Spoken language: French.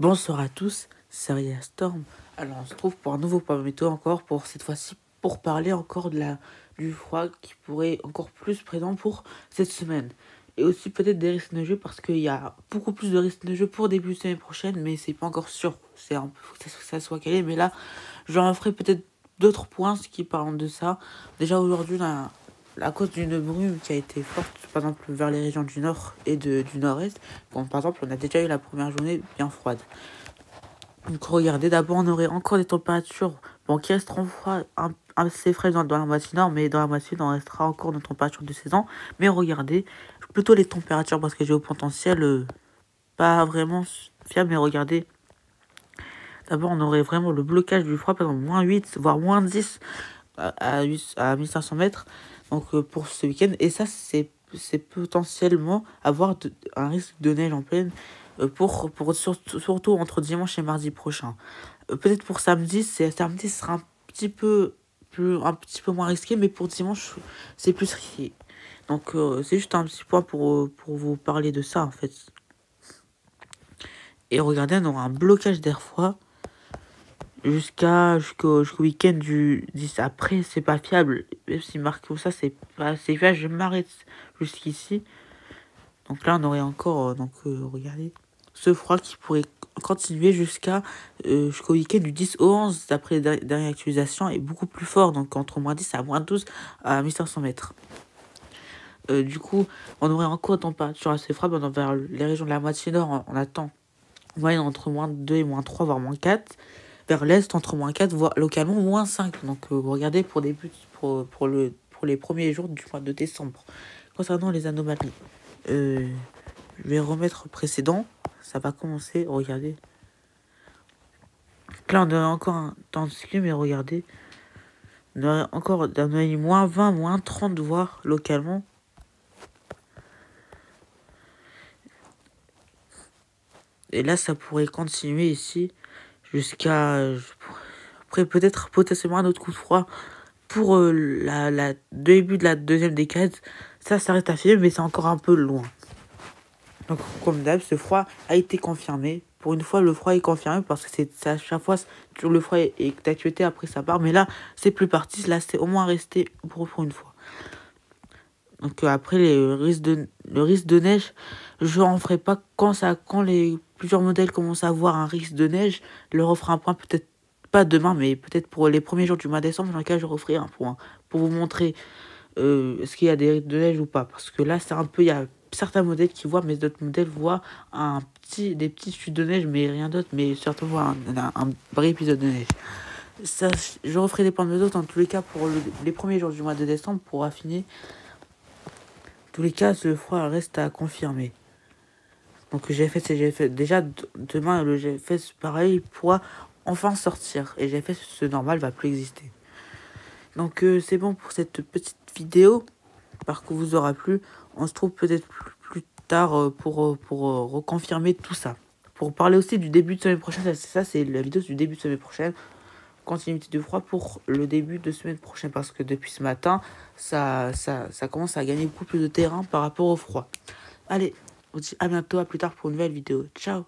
Bonsoir à tous, c'est Ria Storm. Alors on se trouve pour un nouveau point météo encore, pour cette fois-ci pour parler encore du froid qui pourrait encore plus présent pour cette semaine. Et aussi peut-être des risques neigeux parce qu'il y a beaucoup plus de risques neigeux pour début de semaine prochaine, mais c'est pas encore sûr. Faut que ça soit calé, mais là j'en ferai peut-être d'autres points qui parlent de ça. Déjà aujourd'hui à cause d'une brume qui a été forte, par exemple vers les régions du nord et du nord-est. Bon, par exemple, on a déjà eu la première journée bien froide. Donc regardez, d'abord on aurait encore des températures qui resteront assez fraîches dans la moitié nord, mais dans la moitié on restera encore nos températures de saison. Mais regardez, plutôt les températures parce que j'ai au potentiel pas vraiment fiable, mais regardez, d'abord on aurait vraiment le blocage du froid, par exemple moins 8, voire moins 10 à 1500 mètres. Donc pour ce week-end, et ça c'est potentiellement avoir un risque de neige en pleine surtout entre dimanche et mardi prochain. Peut-être pour samedi, samedi sera un petit peu moins risqué, mais pour dimanche c'est plus risqué. Donc c'est juste un petit point pour vous parler de ça en fait. Et regardez, on aura un blocage d'air froid jusqu'au week-end du 10. Après, c'est pas fiable. Même si marque ça, c'est pas assez fiable. Je m'arrête jusqu'ici. Donc là, on aurait encore, regardez, ce froid qui pourrait continuer jusqu'au week-end du 10 au 11, d'après les dernières actualisations, est beaucoup plus fort. Donc entre moins 10 à moins 12 à 1500 mètres. Du coup, on aurait encore des températures assez froides vers les régions de la moitié nord. On attend moyenne entre moins 2 et moins 3, voire moins 4. Vers l'est, entre moins 4, voire localement moins 5. Donc regardez pour les premiers jours du mois de décembre. Concernant les anomalies, je vais remettre précédent. Ça va commencer, regardez. Là, on a encore un temps de cycle, mais regardez. On a encore d'anomalie moins 20, moins 30, voire localement. Et là, ça pourrait continuer ici jusqu'à... Après, peut-être potentiellement un autre coup de froid pour la début de la deuxième décade. Ça reste à filmer, mais c'est encore un peu loin. Donc, comme d'hab, ce froid a été confirmé. Pour une fois, le froid est confirmé parce que c'est à chaque fois, le froid est d'actualité, après ça part. Mais là, c'est plus parti. Là, c'est au moins resté pour une fois. Donc, après, le risque de neige, je n'en ferai pas quand plusieurs modèles commencent à avoir un risque de neige. Je leur offre un point, peut-être pas demain, mais peut-être pour les premiers jours du mois de décembre, dans lequel je referai un point pour vous montrer est-ce qu'il y a des risques de neige ou pas. Parce que là, c'est un peu, il y a certains modèles qui voient, mais d'autres modèles voient des petites chutes de neige, mais rien d'autre, mais surtout voient un vrai épisode de neige. Ça, je referai des points de autres dans tous les cas pour les premiers jours du mois de décembre pour affiner. En tous les cas, ce froid reste à confirmer. Donc GFS déjà demain le GFS pareil pourra enfin sortir et GFS normal va plus exister. Donc c'est bon pour cette petite vidéo. J'espère que vous aura plu. On se trouve peut-être plus tard pour reconfirmer tout ça. Pour parler aussi du début de semaine prochaine. Ça c'est la vidéo du début de semaine prochaine. Continuité du froid pour le début de semaine prochaine. Parce que depuis ce matin, ça commence à gagner beaucoup plus de terrain par rapport au froid. Allez, on se dit à bientôt, à plus tard pour une nouvelle vidéo. Ciao!